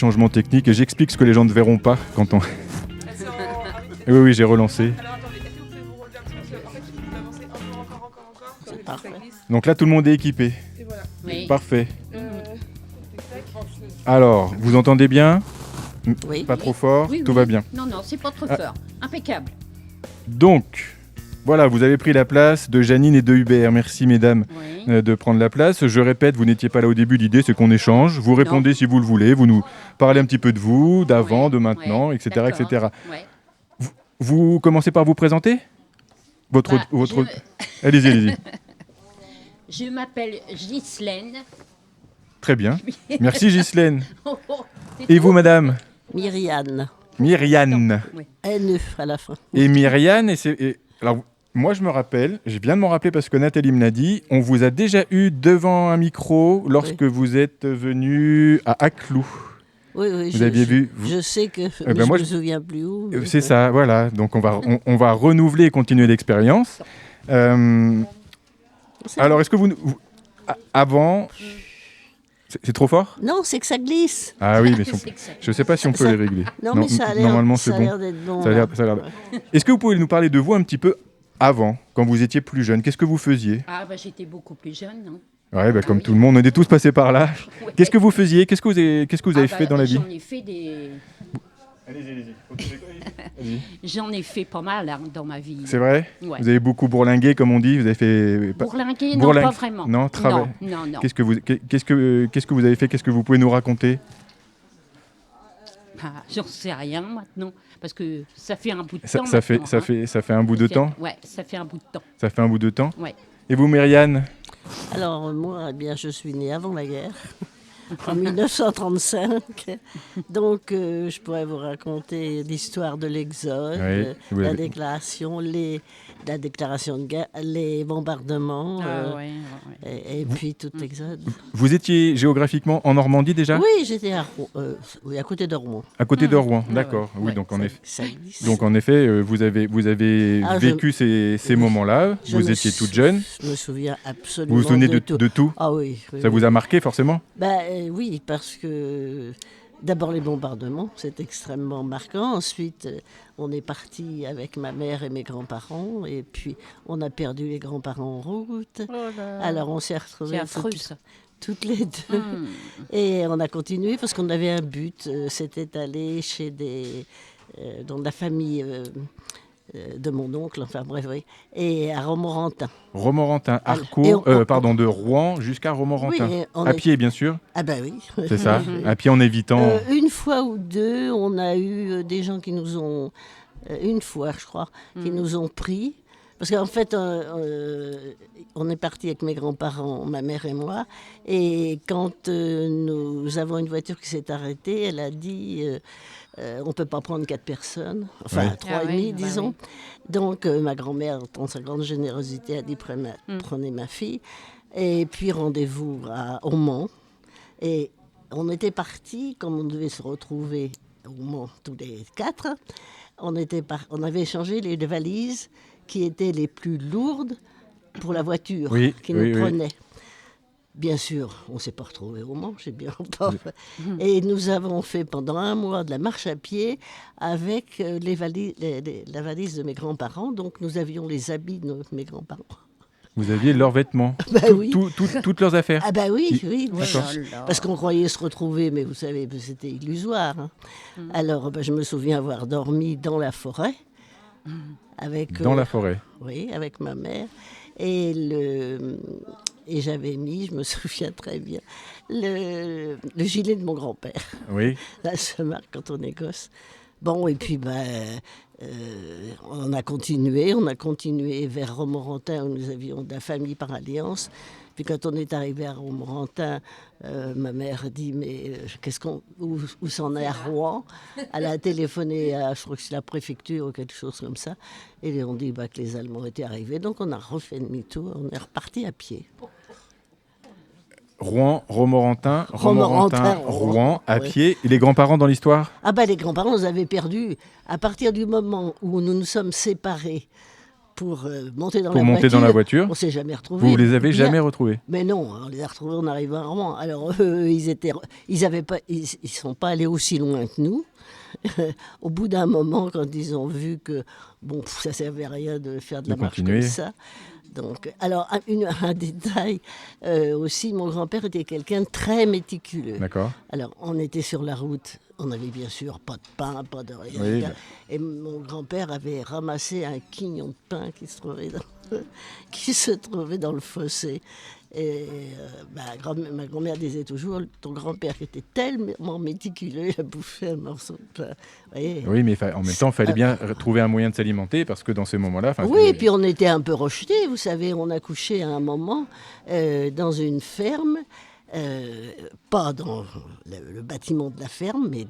Changement technique, et j'explique ce que les gens ne verront pas quand on... Oui, j'ai relancé. Alors attendez, est-ce que vous pouvez vous relever un petit peu parce qu'en fait, il faut avancer encore. C'est Et puis parfait. ça glisse. Donc là, tout le monde est équipé. Et voilà. Oui. Parfait. Tac, tac. Alors, vous entendez bien? Oui. Pas trop fort, Oui, tout oui. va bien. Non, c'est pas trop Ah. fort. Impeccable. Donc, voilà, vous avez pris la place de Janine et de Hubert. Merci, mesdames, Oui. de prendre la place. Je répète, vous n'étiez pas là au début. L'idée, c'est qu'on échange. Vous répondez si vous le voulez. Vous nous parlez un petit peu de vous, d'avant, Ouais, de maintenant, ouais, etc., d'accord. etc. Ouais. Vous commencez par vous présenter votre... Bah, Allez-y. Je m'appelle Ghislaine. Très bien. Merci, Ghislaine. Oh, oh, c'est Et tout. vous, madame? Myriane. Myriane. Oui. NE à la fin. Et Myriane, alors, moi, je me rappelle, je viens de m'en rappeler parce que Nathalie me l'a dit, on vous a déjà eu devant un micro lorsque vous êtes venu à Aclou. Oui, Vous aviez vu vous- Je sais que. ben Mais moi, je me souviens plus où. mais- C'est ça, voilà. Donc, on va renouveler et continuer l'expérience. C'est- Alors, est-ce que avant... C'est trop fort? Non, c'est que ça glisse. Ah oui, mais C'est que ça- je ne sais pas si on peut Ça- les régler. Non, mais ça a l'air. Normalement, c'est ça a bon. l'air d'être bon. Ça a l'air- là. ça a l'air- Est-ce que vous pouvez nous parler de vous un petit peu avant, quand vous étiez plus jeune? Qu'est-ce que vous faisiez? Ah, bah, j'étais beaucoup plus jeune. Hein. Ouais, bah, comme oui. tout le monde, on est tous passés par là. Ouais. Qu'est-ce que vous faisiez? Qu'est-ce que vous avez Ah, fait bah, dans la vie? J'en ai fait J'en ai fait pas mal hein, dans ma vie. C'est vrai? Ouais. Vous avez beaucoup bourlingué, comme on dit. Vous avez fait... Bourlinguer, Bourlingue. non, pas vraiment. Non, travail. Non. Qu'est-ce que vous avez fait? Qu'est-ce que vous pouvez nous raconter? Ah, j'en sais rien maintenant, parce que ça fait un bout de Ça, temps. ça fait, maintenant, ça, hein. fait, ça fait un bout de temps? Ouais, ça fait un bout de temps. Ça fait un bout de temps? Ouais. Et vous, Myriane? Alors, moi, eh bien, je suis née avant la guerre, en 1935. Donc, je pourrais vous raconter l'histoire de l'Exode, Oui, vous la l'avez- déclaration, la déclaration de guerre, les bombardements, Ah, ouais. et puis tout l'Exode. Vous étiez géographiquement en Normandie déjà? Oui, j'étais oui, à côté de Rouen. À côté de Rouen, Ouais, d'accord. ouais. Oui, Ouais, donc en Ça- effet. ça glisse. Donc en effet, vous avez Ah, vécu ces moments-là, Je vous me étiez sou- toute jeune, Je me souviens absolument vous vous souvenez tout. de tout? Ah oui. Ça vous a marqué forcément? Oui, parce que d'abord les bombardements, c'est extrêmement marquant. Ensuite, on est parti avec ma mère et mes grands-parents, et puis on a perdu les grands-parents en route. Alors on s'est C'est retrouvés affreux, ça. toutes les deux. Hmm. Et on a continué parce qu'on avait un but, c'était aller chez dans la famille de mon oncle, enfin bref, oui, et à Romorantin. Romorantin, Alors, Harcourt, et de Rouen jusqu'à Romorantin. Oui, et on À est- pied, bien sûr, Ah ben oui. c'est ça. À pied en évitant. Une fois ou deux, on a eu des gens qui nous ont, une fois je crois, qui nous ont pris. Parce qu'en fait, on est parti avec mes grands-parents, ma mère et moi. Et quand nous avons une voiture qui s'est arrêtée, elle a dit on ne peut pas prendre 4 personnes, enfin Ouais. 3 Ah et demi, oui, bah disons. oui. Donc ma grand-mère, dans sa grande générosité, a dit prenez ma fille. Et puis rendez-vous au Mans. Et on était partis, comme on devait se retrouver au Mans tous les 4, on avait échangé les valises qui étaient les plus lourdes pour la voiture Oui, qui oui, nous oui. prenait. Bien sûr, on ne s'est pas retrouvés au Mans, j'ai bien entendu. Et nous avons fait pendant un mois de la marche à pied avec la valise de mes grands-parents. Donc nous avions les habits de mes grands-parents. Vous aviez leurs vêtements, Ben oui. toutes leurs affaires. Ah ben oui, oui. Oh D'accord. là là. Parce qu'on croyait se retrouver, mais vous savez, c'était illusoire. Hein. Alors, je me souviens avoir dormi dans la forêt. Avec, Dans la forêt. Oui, avec ma mère. Et j'avais mis, je me souviens très bien, le gilet de mon grand-père. Oui. Là, ça marque quand on est gosse. Bon, et puis, on a continué vers Romorantin, où nous avions de la famille par alliance. Puis quand on est arrivé à Romorantin, ma mère dit, mais où s'en est à Rouen? Elle a téléphoné à, je crois que c'est la préfecture ou quelque chose comme ça. Et ils ont dit que les Allemands étaient arrivés. Donc on a refait demi-tour, on est reparti à pied. Rouen, Romorantin, Romorantin, Rouen, à ouais. pied. Et les grands-parents dans l'histoire? Ah les grands-parents nous avaient perdus. À partir du moment où nous nous sommes séparés pour monter dans Pour la monter voiture. dans la voiture. On s'est jamais retrouvés. Vous les avez Bien- jamais retrouvés? Mais non, on les a retrouvés en arrivant à Rouen. Alors ils sont pas allés aussi loin que nous. Au bout d'un moment, quand ils ont vu que bon, ça servait à rien de faire de la De marche continuer. comme ça. Donc, alors un détail aussi, mon grand-père était quelqu'un de très méticuleux. D'accord. Alors, on était sur la route, on n'avait bien sûr pas de pain, pas de rien. Oui, bah. Et mon grand-père avait ramassé un quignon de pain qui qui se trouvait dans le fossé. Et ma grand-mère disait toujours, ton grand-père qui était tellement méticuleux, il a bouffé un morceau de pain. Vous voyez. Oui, mais en même temps, il fallait bien trouver un moyen de s'alimenter parce que dans ces moments-là... Oui, puis on était un peu rejetés, vous savez, on a couché à un moment dans une ferme, pas dans le bâtiment de la ferme, mais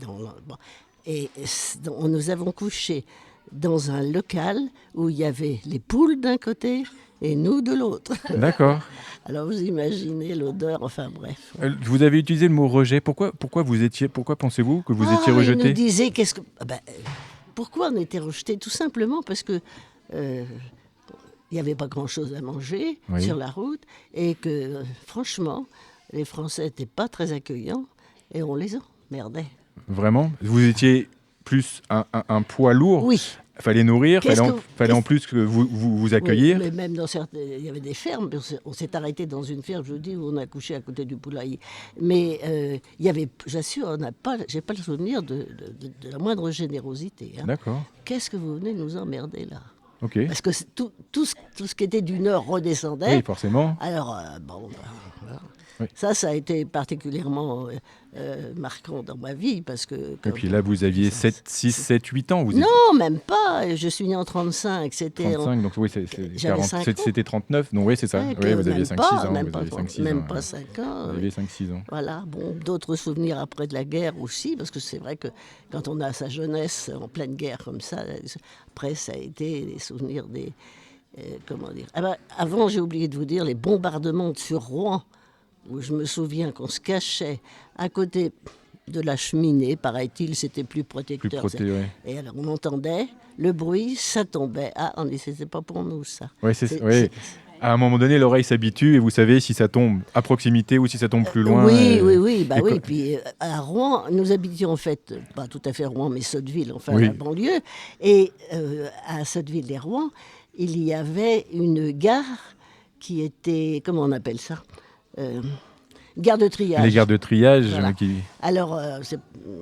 nous avons couché dans un local où il y avait les poules d'un côté et nous de l'autre. D'accord. Alors vous imaginez l'odeur, enfin bref. Vous avez utilisé le mot rejet. Pourquoi pensez-vous que vous étiez rejeté? Il nous disait pourquoi on était rejeté? Tout simplement parce que il n'y avait pas grand-chose à manger sur la route et que franchement, les Français n'étaient pas très accueillants et on les emmerdait. Vraiment? Vous étiez plus un poids lourd? Oui. Fallait nourrir, fallait en plus que vous accueillir. Oui, mais même dans certaines, il y avait des fermes. On s'est arrêté dans une ferme, je vous dis, où on a couché à côté du poulailler. Mais il y avait, j'assure, j'ai pas le souvenir de la moindre générosité. Hein. D'accord. Qu'est-ce que vous venez nous emmerder là? Ok. Parce que tout ce qui était du nord redescendait. Oui, forcément. Alors voilà. Oui. Ça a été particulièrement marquant dans ma vie parce que... Et puis là, vous aviez 7, 8 ans. Non, même pas. Je suis née en 35. C'était 35, donc oui, c'était 39. Donc oui, c'est ça. Ouais, oui, vous aviez 5-6 ans. Même pas 5 ans. Vous aviez 5-6 ans. Voilà. Bon, d'autres souvenirs après de la guerre aussi, parce que c'est vrai que quand on a sa jeunesse en pleine guerre comme ça, après, ça a été des souvenirs des... comment dire? Avant, j'ai oublié de vous dire, les bombardements sur Rouen, où je me souviens qu'on se cachait à côté de la cheminée, paraît-il, c'était plus protecteur. Oui. Et alors on entendait le bruit, ça tombait. Ah, on dit, c'était pas pour nous ça. Oui, à un moment donné, l'oreille s'habitue et vous savez si ça tombe à proximité ou si ça tombe plus loin. Oui. Puis à Rouen, nous habitions en fait, pas tout à fait Rouen, mais Sotteville, enfin la banlieue. Et à Sotteville et Rouen, il y avait une gare qui était, comment on appelle ça? Gare de triage. Les gares de triage. Voilà. Alors,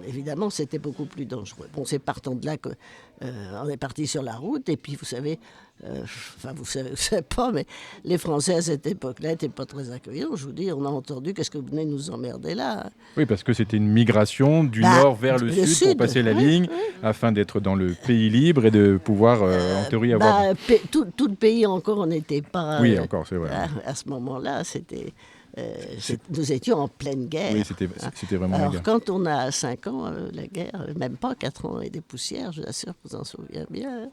évidemment, c'était beaucoup plus dangereux. Bon, c'est partant de là qu'on est parti sur la route. Et puis, vous savez, vous savez pas, mais les Français à cette époque-là n'étaient pas très accueillants. Je vous dis, on a entendu, qu'est-ce que vous venez nous emmerder là? Oui, parce que c'était une migration du nord vers le sud pour passer la ligne, afin d'être dans le pays libre et de pouvoir, en théorie, avoir... Tout le pays encore, on n'était pas... Oui, encore, c'est vrai. À ce moment-là, c'était... nous étions en pleine guerre. Oui, c'était vraiment la guerre. Alors, quand on a 5 ans, la guerre, même pas 4 ans et des poussières, je vous assure que vous en souvenez bien.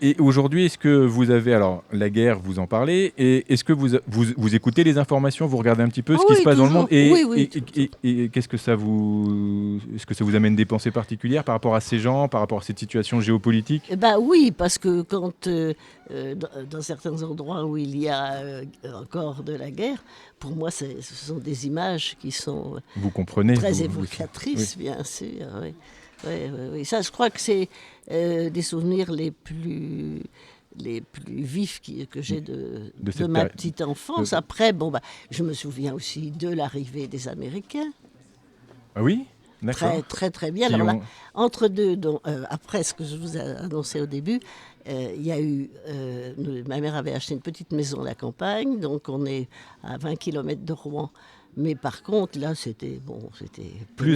Et aujourd'hui, est-ce que vous avez, alors la guerre, vous en parlez, et est-ce que vous écoutez les informations, vous regardez un petit peu ce qui se passe dans le monde, et qu'est-ce que ça est-ce que ça vous amène des pensées particulières par rapport à ces gens, par rapport à cette situation géopolitique? Oui, parce que quand dans certains endroits où il y a encore de la guerre, pour moi, ce sont des images qui sont vous comprenez, très évocatrices, bien sûr. Oui. Oui. Ça, je crois que c'est des souvenirs les plus vifs que j'ai de ma petite enfance. Après, je me souviens aussi de l'arrivée des Américains. Ah oui? D'accord. Très, très, très bien. Alors là, entre deux, après ce que je vous ai annoncé au début, il y a eu... ma mère avait acheté une petite maison à la campagne, donc on est à 20 km de Rouen. Mais par contre, là, c'était plus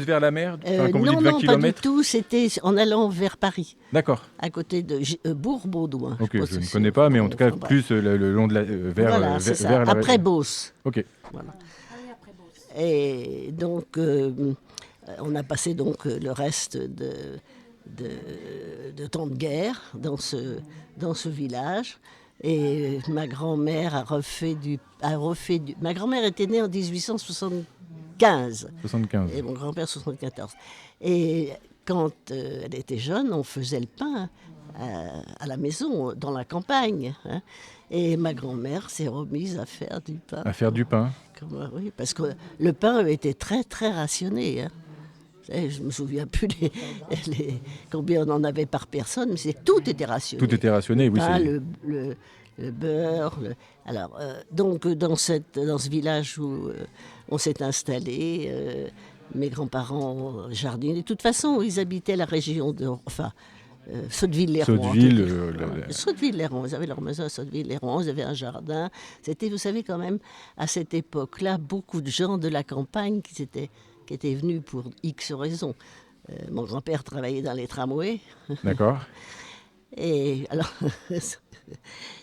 vers la mer, quand vous dites 20 non, km. pas du tout. C'était en allant vers Paris. D'accord. À côté de Bourg-Baudouin. Ok, je ne connais pas, mais en tout cas, plus le long de la... vers la... Après Beauce. Ok. Voilà. Et donc, on a passé donc le reste de temps de guerre dans ce village. Et ma grand-mère a refait du... Ma grand-mère était née en 1875. 75. Et mon grand-père 74. Et quand elle était jeune, on faisait le pain à la maison, dans la campagne. Hein. Et ma grand-mère s'est remise à faire du pain. À faire du pain. Oui, parce que le pain était très, très rationné. Hein. Je ne me souviens plus combien on en avait par personne, mais tout était rationné. Tout était rationné, oui. Pain, le beurre. Alors, donc, dans ce village où on s'est installé, mes grands-parents jardinaient. De toute façon, ils habitaient la région de... Enfin, Sotteville-les-Rouen. Sotteville-les-Rouen. Ils avaient leur maison à Sotteville-les-Rouen. Ils avaient un jardin. C'était, vous savez, quand même, à cette époque-là, beaucoup de gens de la campagne qui étaient venus pour X raisons. Mon grand-père travaillait dans les tramways. D'accord. Et alors,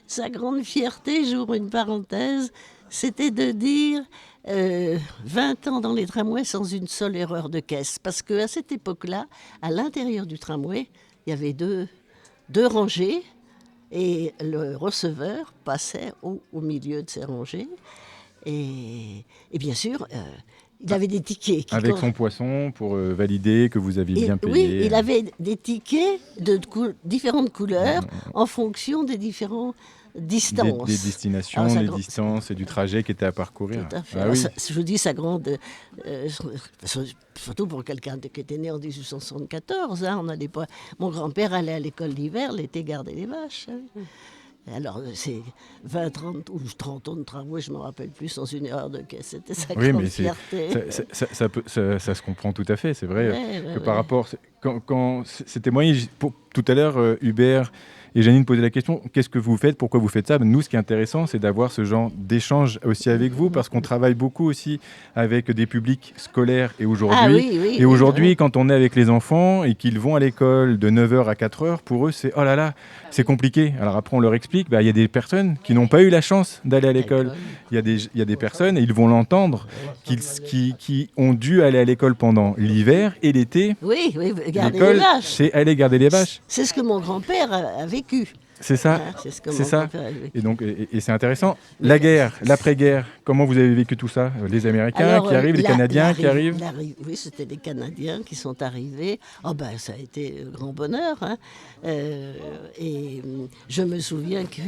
sa grande fierté, j'ouvre une parenthèse, c'était de dire 20 ans dans les tramways sans une seule erreur de caisse. Parce qu'à cette époque-là, à l'intérieur du tramway, il y avait deux rangées et le receveur passait au milieu de ces rangées. Et bien sûr, il avait des tickets. Avec son poisson pour valider que vous aviez bien payé. Oui, il avait des tickets de différentes couleurs en fonction des différentes distances. Des destinations, des distances et du trajet qui était à parcourir. Tout à fait. Alors, je vous dis, sa grande... surtout pour quelqu'un qui était né en 1874, hein, on n'allait pas... Mon grand-père allait à l'école d'hiver, l'été garder les vaches. Hein. Alors, c'est 20, 30 ou 30 ans de tramway, je ne me rappelle plus, sans une erreur de caisse. C'était sa grande fierté. Ça se comprend tout à fait. C'est vrai que par rapport... Quand ces témoignages... Tout à l'heure, Hubert et Janine posaient la question, qu'est-ce que vous faites? Pourquoi vous faites ça? Nous, ce qui est intéressant, c'est d'avoir ce genre d'échange aussi avec vous, parce qu'on travaille beaucoup aussi avec des publics scolaires. Et aujourd'hui, quand on est avec les enfants et qu'ils vont à l'école de 9h à 4h, pour eux, c'est « oh là là, c'est compliqué ». Alors après, on leur explique, il y a des personnes qui n'ont pas eu la chance d'aller à l'école. Il y a des personnes, et ils vont l'entendre, qui ont dû aller à l'école pendant l'hiver et l'été. Oui, garder les vaches. C'est aller garder les vaches. C'est ce que mon grand-père a vécu. C'est ça. C'est ça. Et donc, et c'est intéressant. La guerre, l'après-guerre, comment vous avez vécu tout ça? Les Américains qui arrivent, les Canadiens qui arrivent? Oui, c'était les Canadiens qui sont arrivés. Oh ben, ça a été grand bonheur. Hein. Et je me souviens que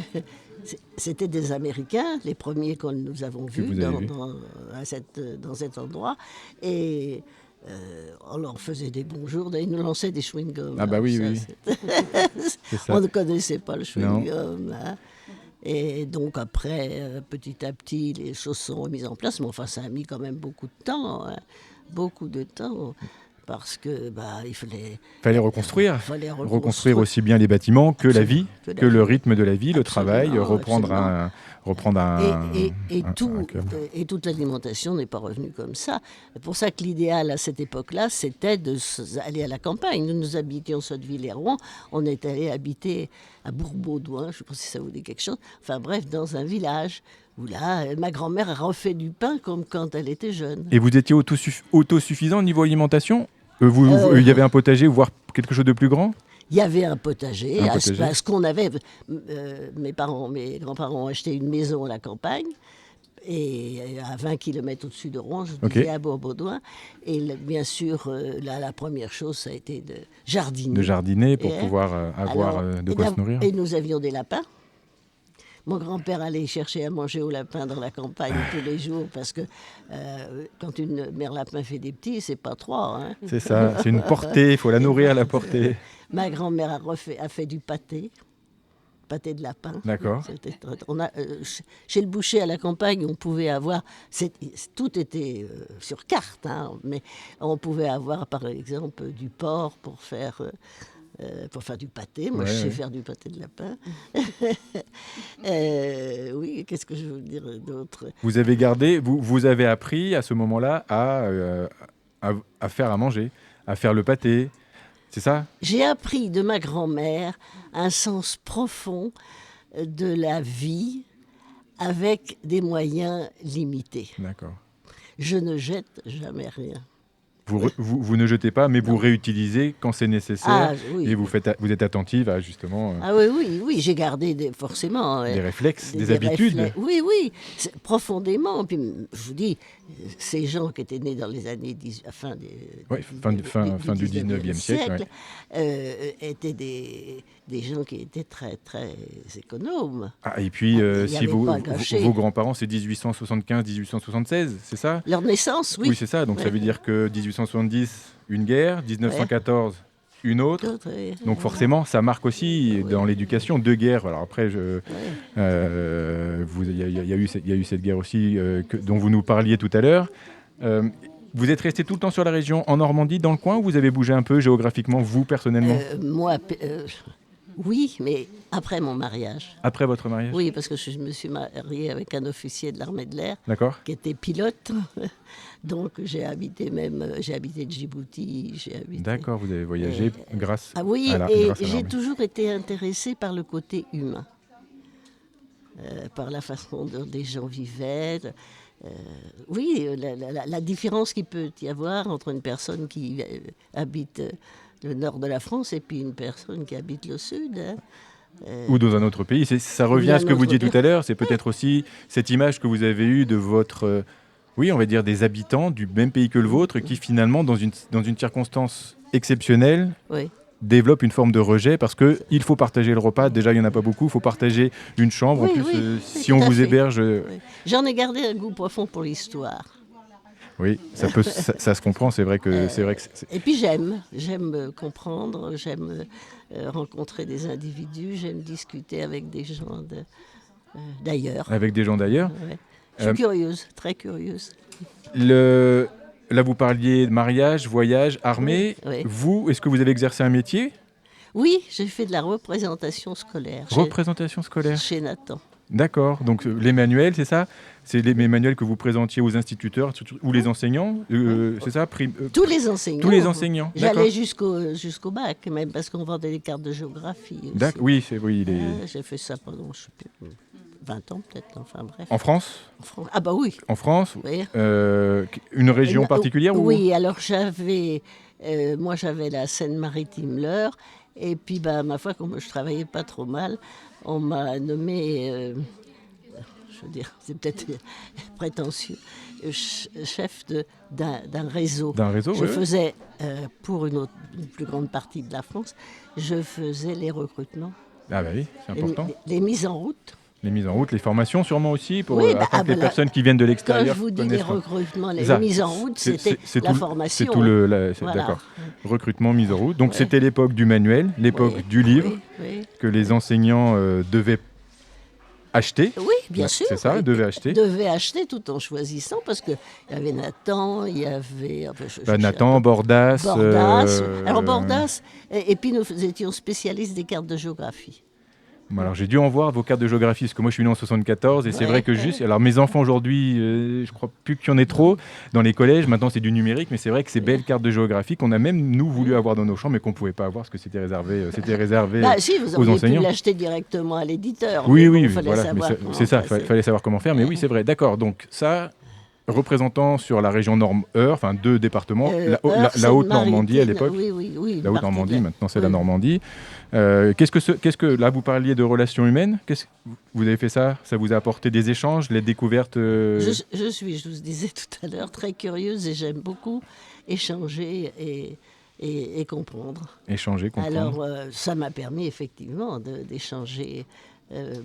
c'était des Américains, les premiers que nous avons vus dans cet endroit. Et on leur faisait des bonjours, ils nous lançaient des chewing-gums. Ah bah oui. On ne connaissait pas le chewing-gum. Hein. Et donc après, petit à petit, les choses sont remises en place. Mais enfin, ça a mis quand même beaucoup de temps. Hein. Beaucoup de temps. Parce que il fallait reconstruire. Reconstruire aussi bien les bâtiments que la vie, que le rythme de la vie, le travail, reprendre un... Et toute l'alimentation n'est pas revenue comme ça. C'est pour ça que l'idéal à cette époque-là, c'était d'aller à la campagne. Nous habitions Sotteville-les-Rouen, on est allé habiter à Bourg-Baudouin, je ne sais pas si ça vous dit quelque chose. Enfin bref, dans un village où là, ma grand-mère a refait du pain comme quand elle était jeune. Et vous étiez autosuffisant au niveau alimentation? Il y avait un potager, voire quelque chose de plus grand? Il y avait un potager. Parce qu'on avait... mes grands-parents ont acheté une maison à la campagne, et à 20 km au-dessus de Rouen, je disais à Bourg-Baudouin. Et bien sûr, la première chose, ça a été de jardiner. De jardiner pour pouvoir avoir de quoi se nourrir. Et nous avions des lapins. Mon grand-père allait chercher à manger au lapin dans la campagne tous les jours, parce que quand une mère lapin fait des petits, c'est pas trois. Hein. C'est ça, c'est une portée, il faut la nourrir à la portée. Ma grand-mère a fait du pâté de lapin. D'accord. Chez le boucher à la campagne, on pouvait avoir... tout était sur carte, hein, mais on pouvait avoir, par exemple, du porc pour faire du pâté. Moi, je sais faire du pâté de lapin. Oui, qu'est-ce que je veux dire d'autre? Vous avez gardé, vous avez appris à ce moment-là à faire à manger, à faire le pâté, c'est ça? J'ai appris de ma grand-mère un sens profond de la vie avec des moyens limités. D'accord. Je ne jette jamais rien. Vous ne jetez pas, mais vous réutilisez quand c'est nécessaire et vous êtes attentive à justement... Ah oui, j'ai gardé forcément... des réflexes, des habitudes. Oui, profondément. Puis, je vous dis, ces gens qui étaient nés dans les années... fin du 19e siècle étaient des gens qui étaient très, très économes. Ah, et puis, si vos grands-parents, c'est 1875-1876, c'est ça? Leur naissance, oui. Oui, c'est ça. Donc, ça veut dire que 1870, une guerre, 1914, une autre. Donc, forcément, ça marque aussi dans l'éducation 2 guerres. Alors, après, il y a eu cette guerre aussi dont vous nous parliez tout à l'heure. Vous êtes resté tout le temps sur la région, en Normandie, dans le coin, ou vous avez bougé un peu géographiquement, vous, personnellement? Moi, oui, mais après mon mariage. Après votre mariage? Oui, parce que je me suis mariée avec un officier de l'armée de l'air qui était pilote. Donc j'ai habité Djibouti. D'accord, vous avez voyagé grâce à oui, et j'ai toujours été intéressée par le côté humain, par la façon dont des gens vivaient. Oui, la différence qu'il peut y avoir entre une personne qui habite le nord de la France et puis une personne qui habite le sud. Ou dans un autre pays. Ça revient à ce que vous disiez tout à l'heure. C'est peut-être aussi cette image que vous avez eue de votre, on va dire des habitants du même pays que le vôtre qui finalement, dans une circonstance exceptionnelle, développent une forme de rejet parce qu'il faut partager le repas. Déjà, il n'y en a pas beaucoup. Il faut partager une chambre. En plus, si on vous héberge... J'en ai gardé un goût profond pour l'histoire. Oui, ça se comprend, c'est vrai que... Et puis j'aime comprendre, j'aime rencontrer des individus, j'aime discuter avec des gens d'ailleurs. Avec des gens d'ailleurs. Je suis curieuse, très curieuse. Là, vous parliez de mariage, voyage, armée. Vous, est-ce que vous avez exercé un métier? Oui, j'ai fait de la représentation scolaire. Représentation scolaire? Chez Nathan. D'accord, donc les manuels, c'est ça? C'est les manuels que vous présentiez aux instituteurs ou les enseignants, c'est ça? Tous les enseignants. Tous les enseignants, j'allais jusqu'au bac, même parce qu'on vendait des cartes de géographie aussi. Oui, j'ai fait ça pendant, je sais plus, 20 ans peut-être, enfin bref. En France? Ah bah oui. En France? Oui. Une région particulière? Oui, alors moi j'avais la Seine-Maritime, l'Eure, et puis ma foi, comme je travaillais pas trop mal, on m'a nommé, je veux dire, c'est peut-être prétentieux, chef d'un réseau. D'un réseau, Je faisais, pour une plus grande partie de la France, je faisais les recrutements. Ah bah oui, c'est important. Les mises en route. Les mises en route, les formations sûrement aussi, afin que les personnes qui viennent de l'extérieur... Quand je vous dis les recrutements, les mises en route, c'était la formation. C'est tout d'accord. Recrutement, mise en route. Donc c'était l'époque du manuel, l'époque du livre, que les enseignants devaient acheter. Oui, bien sûr. C'est ça, devaient acheter. Devaient acheter tout en choisissant, parce qu'il y avait Nathan, il y avait... Nathan, Bordas... Alors Bordas, et puis nous étions spécialistes des cartes de géographie. Alors j'ai dû en voir vos cartes de géographie, parce que moi je suis né en 74 et c'est vrai que alors mes enfants aujourd'hui, je crois plus qu'il y en ait trop dans les collèges, maintenant c'est du numérique, mais c'est vrai que ces belles cartes de géographie qu'on a même nous voulu avoir dans nos chambres mais qu'on ne pouvait pas avoir parce que c'était réservé si, vous aux enseignants. Pu l'acheter directement à l'éditeur. Oui, voilà, c'est ça, il fallait savoir comment faire, mais oui c'est vrai, d'accord, donc ça... représentant sur la région Eure, enfin 2 départements, la Haute-Normandie à l'époque. Oui. La Haute-Normandie, maintenant c'est la Normandie. Qu'est-ce que là vous parliez de relations humaines? Vous avez fait ça? Ça vous a apporté des échanges, les découvertes? Je vous disais tout à l'heure, très curieuse et j'aime beaucoup échanger et comprendre. Échanger, comprendre. Alors ça m'a permis effectivement d'échanger.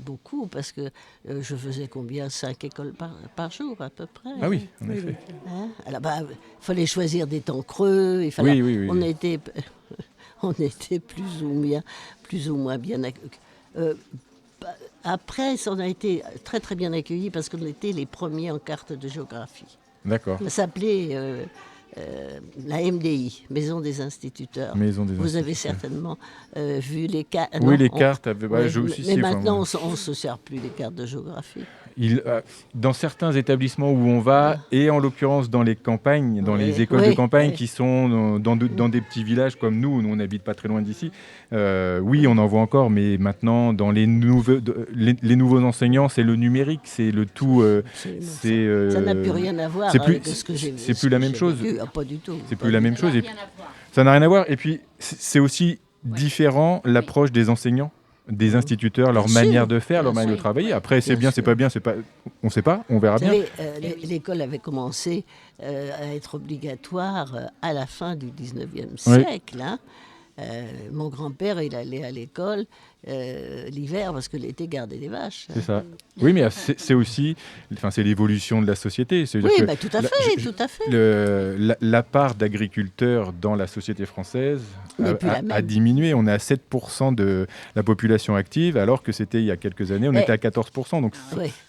Beaucoup, parce que je faisais combien? 5 écoles par jour, à peu près. Ah oui, en effet. Alors, il fallait choisir des temps creux. On était plus ou moins bien accueillis. Après, on a été très très bien accueillis parce qu'on était les premiers en carte de géographie. D'accord. Ça s'appelait... la MDI, Maison des Instituteurs. Vous avez certainement vu les cartes. Oui, les cartes. Mais maintenant, on ne se sert plus des cartes de géographie. Dans certains établissements où on va, et en l'occurrence dans les campagnes, dans les écoles de campagne qui sont dans des petits villages comme nous on n'habite pas très loin d'ici, oui, on en voit encore, mais maintenant, dans les nouveaux enseignants, c'est le numérique, c'est le tout... ça n'a plus rien à voir avec ce que j'ai vu. C'est plus la même chose. pas du tout. C'est plus la même chose. Et ça n'a rien à voir. Et puis, c'est aussi différent l'approche des enseignants, des instituteurs, leur manière de faire, leur manière de travailler. Après, c'est bien, c'est pas bien, on ne sait pas, on verra bien. L'école avait commencé à être obligatoire à la fin du 19e siècle. Hein. Mon grand-père, il allait à l'école l'hiver parce que l'été gardait des vaches. C'est ça. Oui, mais c'est aussi, c'est l'évolution de la société. Oui, tout à fait. La part d'agriculteurs dans la société française a diminué. On est à 7% de la population active, alors que c'était il y a quelques années, on était à 14%. Donc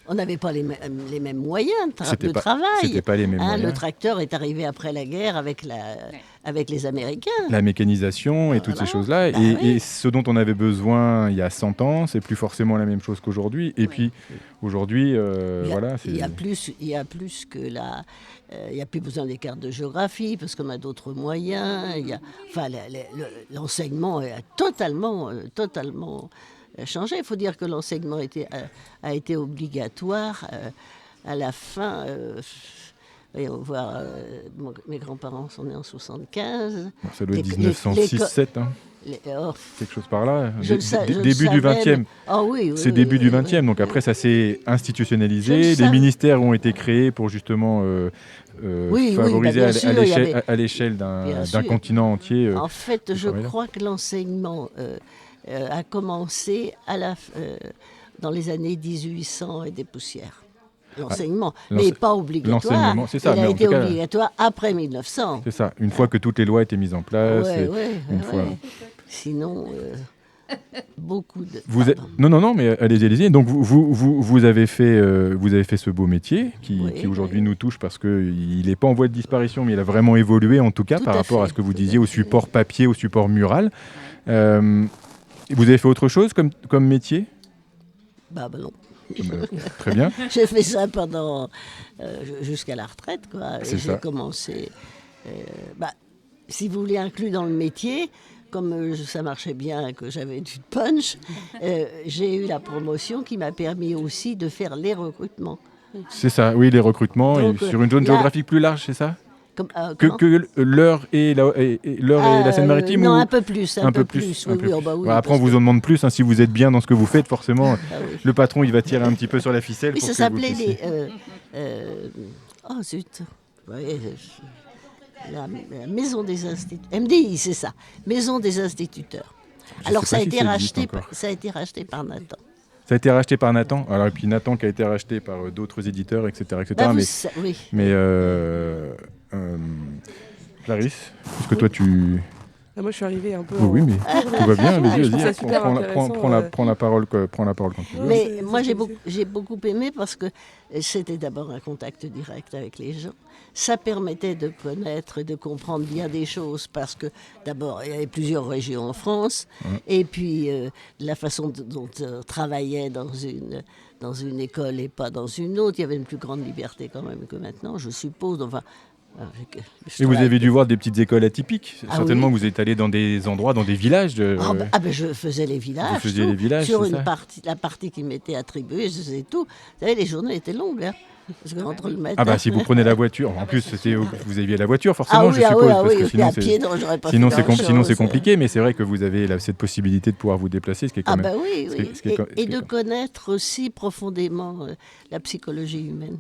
on n'avait pas les mêmes moyens de travail. C'était pas les mêmes moyens. Le tracteur est arrivé après la guerre avec les Américains. La mécanisation et toutes ces choses-là. Et ce dont on avait besoin il y a 100 ans, c'est plus forcément la même chose qu'aujourd'hui. Et puis, aujourd'hui, il y a plus que la... Il n'y a plus besoin des cartes de géographie parce qu'on a d'autres moyens. L'enseignement a totalement changé. Il faut dire que l'enseignement a été obligatoire à la fin... Voyons voir, mes grands-parents sont nés en 75. Ça doit être 1906-7, quelque chose par là. Début du 20e. C'est début du 20e, donc après ça s'est institutionnalisé. Les ministères ont été créés pour justement favoriser à l'échelle d'un continent entier. En fait, je crois que l'enseignement a commencé dans les années 1800 et des poussières. L'enseignement, mais pas obligatoire. C'est ça, il a été obligatoire après 1900. C'est ça, une fois que toutes les lois étaient mises en place. Sinon, beaucoup de... Non, mais allez-y. Donc, vous avez fait ce beau métier qui aujourd'hui nous touche parce qu'il n'est pas en voie de disparition, mais il a vraiment évolué, en tout cas, par rapport à ce que vous disiez, au support papier, au support mural. Vous avez fait autre chose comme métier ? Non. Très bien. J'ai fait ça jusqu'à la retraite, quoi. J'ai commencé, si vous voulez, inclus dans le métier, comme ça marchait bien et que j'avais du punch, j'ai eu la promotion qui m'a permis aussi de faire les recrutements. C'est ça, oui, les recrutements. Donc, sur une zone géographique plus large, c'est ça ? Que l'Eure et la Seine-Maritime Non, un peu plus. Oui. Après, on vous en demande plus. Si vous êtes bien dans ce que vous faites, forcément, le patron, il va tirer un petit peu sur la ficelle. Oui, ça s'appelait la Maison des Instituteurs. MDI, c'est ça. Maison des Instituteurs. Alors, ça a été racheté par Nathan. Ça a été racheté par Nathan. Alors, et puis Nathan qui a été racheté par d'autres éditeurs, etc. Clarisse, est-ce que toi tu... Moi, je suis arrivée un peu... Oui, mais tout va bien. Vas-y. Prends la parole quand tu veux. Mais moi, j'ai beaucoup aimé parce que c'était d'abord un contact direct avec les gens. Ça permettait de connaître et de comprendre bien des choses parce que, d'abord, il y avait plusieurs régions en France. Et puis, la façon dont on travaillait dans une école et pas dans une autre, il y avait une plus grande liberté quand même que maintenant, je suppose. Enfin, et vous avez dû voir des petites écoles atypiques. Certainement, vous êtes allé dans des endroits, dans des villages. Je faisais les villages. Vous faisiez les villages, sur la partie qui m'était attribuée, je faisais tout. Vous savez, les journées étaient longues. Parce que entre le matin... si vous prenez la voiture, en plus vous aviez la voiture forcément, je suppose, parce que sinon c'est compliqué, mais c'est vrai que vous avez cette possibilité de pouvoir vous déplacer, ce qui est quand même... Et de connaître aussi profondément la psychologie humaine.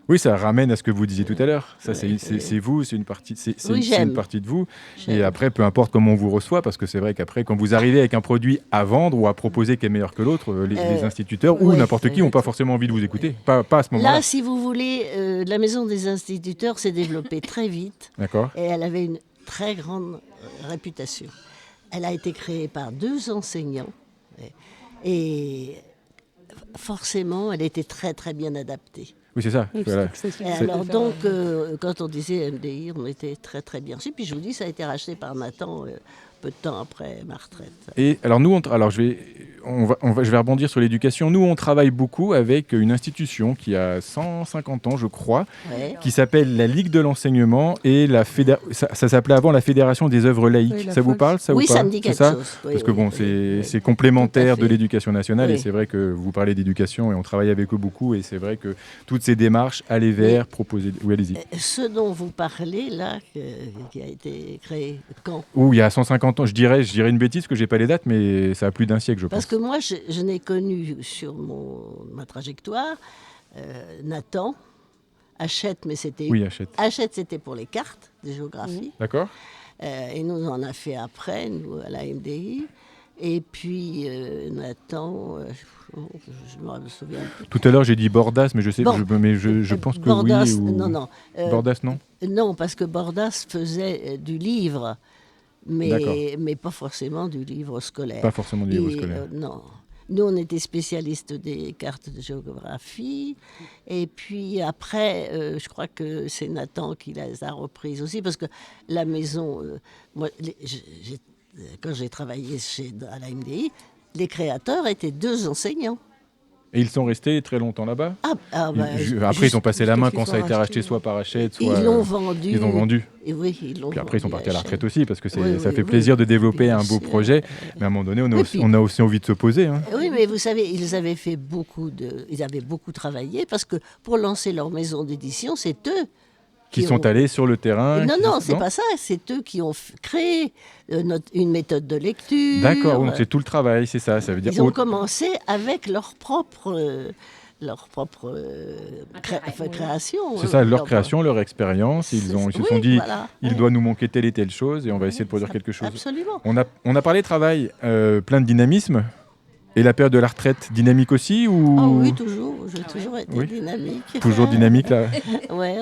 Oui, ça ramène à ce que vous disiez tout à l'heure. Ça, c'est vous, c'est une partie, c'est une partie de vous. Et après, peu importe comment on vous reçoit, parce que c'est vrai qu'après, quand vous arrivez avec un produit à vendre ou à proposer qui est meilleur que l'autre, les instituteurs ou n'importe qui n'ont pas forcément envie de vous écouter. Pas à ce moment-là. Là, si vous voulez, la Maison des Instituteurs s'est développée très vite. D'accord. Et elle avait une très grande réputation. Elle a été créée par 2 enseignants. Et forcément, elle était très, très bien adaptée. Oui, c'est ça. Voilà. Alors donc, quand on disait MDI, on était très très bien reçus. Puis je vous dis, ça a été racheté par Nathan peu de temps après ma retraite. Et alors je vais rebondir sur l'éducation. Nous, on travaille beaucoup avec une institution qui a 150 ans, je crois, qui s'appelle la Ligue de l'enseignement et ça s'appelait avant la Fédération des œuvres laïques. Ça vous parle, ça ou pas? Ça me dit quelque chose. Parce que c'est complémentaire de l'éducation nationale et c'est vrai que vous parlez d'éducation et on travaille avec eux beaucoup. Et c'est vrai que toutes ces démarches, aller vers, proposer... Oui, allez-y. Ce dont vous parlez, là, qui a été créé quand ? Il y a 150 ans, je dirais une bêtise, que je n'ai pas les dates, mais ça a plus d'un siècle, je pense. Parce que moi, je n'ai connu sur ma trajectoire Nathan, Hachette, mais c'était... Oui, Hachette. Hachette, c'était pour les cartes de géographie. D'accord. Et nous, on en a fait après, nous, à la MDI. Et puis, Nathan, je me souviens plus. Tout à l'heure, j'ai dit Bordas, mais je pense que Bordas, oui. Ou... Non. Bordas, non ? Non, parce que Bordas faisait du livre, mais pas forcément du livre scolaire. Pas forcément du livre scolaire. Non. Nous, on était spécialistes des cartes de géographie. Et puis après, je crois que c'est Nathan qui les a reprises aussi, parce que la maison... moi, quand j'ai travaillé à la MDI, les créateurs étaient 2 enseignants. Et ils sont restés très longtemps là-bas. Après, ils ont passé la main quand ça a été racheté soit par Hachette, soit... Ils l'ont vendu. Ils ont vendu. Et oui, ils l'ont Puis après, ils sont partis à la retraite Hachette. aussi, parce que ça fait plaisir de développer un beau projet. Mais à un moment donné, on a aussi envie de se poser. Hein. Oui, mais vous savez, ils avaient beaucoup travaillé, parce que pour lancer leur maison d'édition, c'est eux qui sont allés sur le terrain. Non, c'est pas ça. C'est eux qui ont créé une méthode de lecture. D'accord, donc c'est tout le travail, c'est ça. Ça veut dire. Ils ont commencé avec leur propre création. C'est ça, leur création, leur expérience. Ils se sont dit, il doit nous manquer telle et telle chose, et on va essayer de produire quelque chose. Absolument. On a parlé travail, plein de dynamisme. Et la période de la retraite, dynamique aussi ou... Oui, toujours. J'ai toujours été dynamique. Toujours dynamique, là.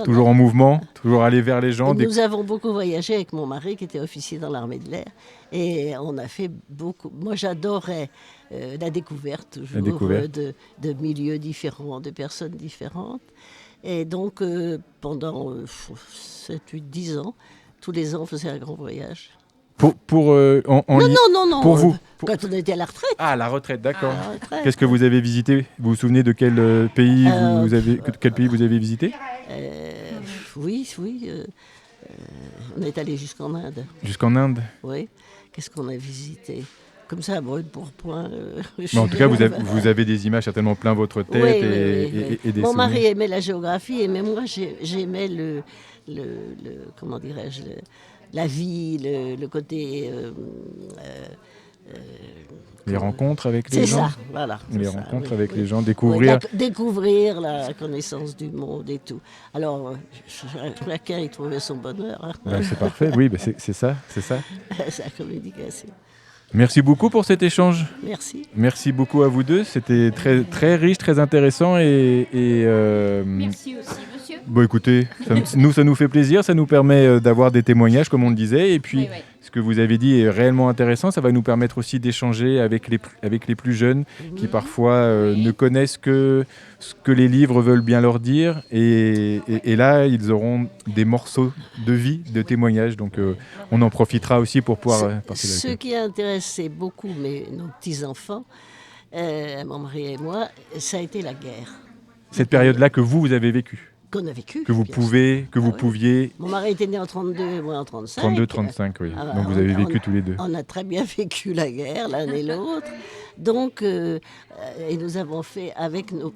Toujours en mouvement, toujours aller vers les gens. Nous avons beaucoup voyagé avec mon mari, qui était officier dans l'armée de l'air. Et on a fait beaucoup... Moi, j'adorais la découverte, toujours, de milieux différents, de personnes différentes. Et donc, pendant 7, 8, 10 ans, tous les ans, on faisait un grand voyage. Non. Pour vous. Quand on était à la retraite. Ah, la retraite, d'accord. Qu'est-ce que vous avez visité ? Vous vous souvenez de quel pays quel pays vous avez visité ? Oui. On est allé jusqu'en Inde. Jusqu'en Inde ? Oui. Qu'est-ce qu'on a visité ? Comme ça, pour point. En tout cas, vous avez des images certainement plein votre tête et des Mon mari souvenirs. aimait la géographie, mais moi, j'aimais comment dirais-je, la vie, le côté... les rencontres avec les gens. C'est ça, voilà. Les rencontres avec les gens, découvrir... découvrir la connaissance du monde et tout. Alors, chacun y trouvait son bonheur. Hein. Ouais, c'est parfait, oui, c'est ça. C'est la communication. Merci beaucoup pour cet échange. Merci. Merci beaucoup à vous deux. C'était très, très riche, très intéressant. Merci aussi, monsieur. Bon, écoutez, ça nous fait plaisir. Ça nous permet d'avoir des témoignages, comme on le disait. Et puis, ce que vous avez dit est réellement intéressant. Ça va nous permettre aussi d'échanger avec les plus jeunes qui, parfois, ne connaissent que ce que les livres veulent bien leur dire. Et là, ils auront des morceaux de vie, de témoignages. Donc, on en profitera aussi pour pouvoir partager. Ce qui a intéressé beaucoup nos petits-enfants, mon mari et moi, ça a été la guerre. Cette période-là que vous avez vécue. Qu'on a vécu. Que vous pouviez... Mon mari était né en 32 et moi en 35. 32-35, oui. Donc vous avez vécu tous les deux. On a très bien vécu la guerre, l'un et l'autre. Donc, et nous avons fait, avec nos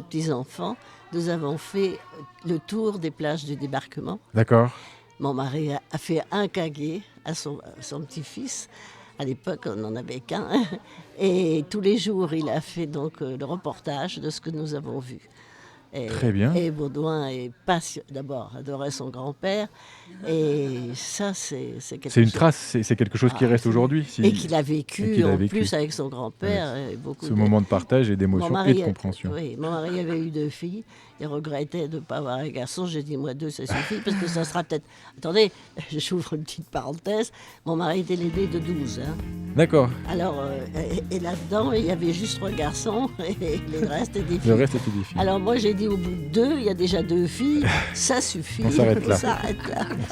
petits-enfants, nous avons fait le tour des plages du débarquement. D'accord. Mon mari a fait un caguet à son petit-fils. À l'époque, on n'en avait qu'un. Et tous les jours, il a fait donc le reportage de ce que nous avons vu. Très bien. Et Baudouin d'abord adorait son grand-père. Et ça, c'est quelque chose. C'est une trace, c'est quelque chose qui reste aujourd'hui. Et qu'il a vécu plus avec son grand-père. Ce moment de partage et d'émotion et de compréhension. Oui, mon mari avait eu 2 filles. Il regrettait de ne pas avoir un garçon. J'ai dit, moi, 2, ça suffit, parce que ça sera peut-être... Attendez, j'ouvre une petite parenthèse. Mon mari était l'aîné de 12. Hein. D'accord. Alors, et là-dedans, il y avait juste 3 garçons, et le reste était des filles. Le reste était des filles. Alors moi, j'ai dit, au bout de 2, il y a déjà 2 filles, ça suffit. On s'arrête là.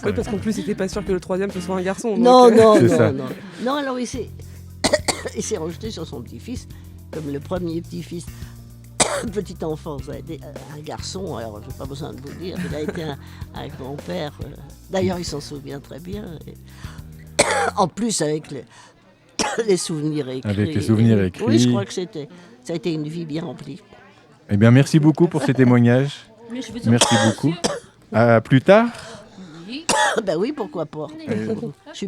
Oui, parce qu'en plus, il n'était pas sûr que le 3e, ce soit un garçon. Non. Non, alors il s'est rejeté sur son petit-fils, comme le premier petit-fils. Petit enfant, ça a été un garçon, alors je n'ai pas besoin de vous dire, il a été un grand-père. D'ailleurs, il s'en souvient très bien. Et en plus, avec les souvenirs écrits. Avec les souvenirs écrits. Oui, je crois que ça a été une vie bien remplie. Eh bien, merci beaucoup pour ces témoignages. Merci beaucoup. À plus tard. Ben oui, pourquoi pas. Je suis